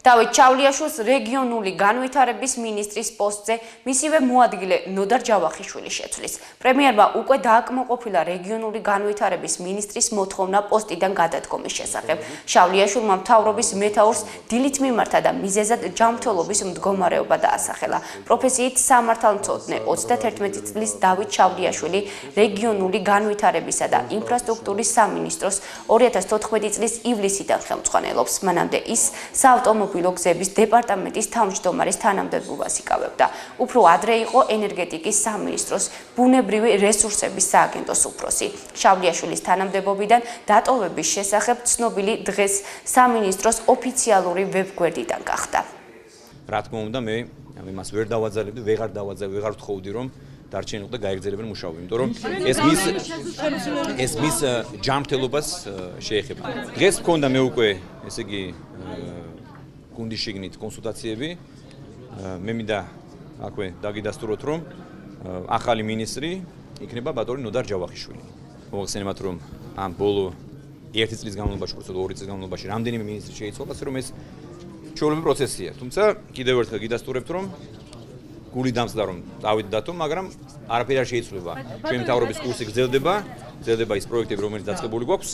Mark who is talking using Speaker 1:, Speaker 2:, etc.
Speaker 1: დავით ჩავლიაშვილს რეგიონული განვითარების მინისტრის პოსტზე მისივე მოადგილე ნოდარ ჯავახიშვილი შეცვლის. პრემიერმა უკვე დააკმაყოფილა რეგიონული განვითარების მინისტრის მოთხოვნა პოსტიდან გადადგომის შესახებ. ჩავლიაშვილმა მთავრობის მეთაურს დილით მიმართა და მიზეზად ჯანმრთელობის მდგომარეობა დაასახელა. პროფესიით სამართალმცოდნე 31 წლის დავით ჩავლიაშვილი რეგიონული განვითარებისა და ინფრასტრუქტურის სამინისტროს 2014 წლის ივლისიდან ხელმძღვანელობს. მანამდე ის საავტომობილო გზების დეპარტამენტის თავმჯდომარის თანამდებობას იკავებდა. უფრო ადრე იყო ენერგეტიკის სამინისტროს ბუნებრივი რესურსების სააგენტოს უფროსი. ჩავლიაშვილის თანამდებობიდან დატოვების შესახებ ცნობილი დღეს სამინისტროს ოფიციალური ვებგვერდიდან გახდა.
Speaker 2: რა თქმა უნდა, მე იმას ვერ დავაძალებდი, ვეღარ ვთხოვდი, რომ დარჩენილ და გაეგრძელებენ მუშაობა, იმიტომ რომ ეს მის ჯანმრთელობას შეეხება. დღეს მქონდა მე უკვე, ესე იგი, გუნდის შიგნით კონსულტაციები. მე მინდა აქვე დაგიდასტუროთ, რომ ახალი მინისტრი იქნება ბატონი ნოდარ ჯავახიშვილი. მოგხსენებათ, რომ ამ ბოლო 1 წლის განმავლობაში, უბრალოდ 2 წლის განმავლობაში რამდენიმე მინისტრი შეიცვალა, ასე რომ ეს ჩვეულებრივი პროცესია. თუმცა კიდევ ერთხელ გიდასტურებთ, რომ გული დამწდა რომ დავით დათო, მაგრამ არაფერი არ შეიცვლება. ჩვენი მთავრობის კურსი გრძელდება ის პროექტები, რომელიც დაწყებული გვაქვს.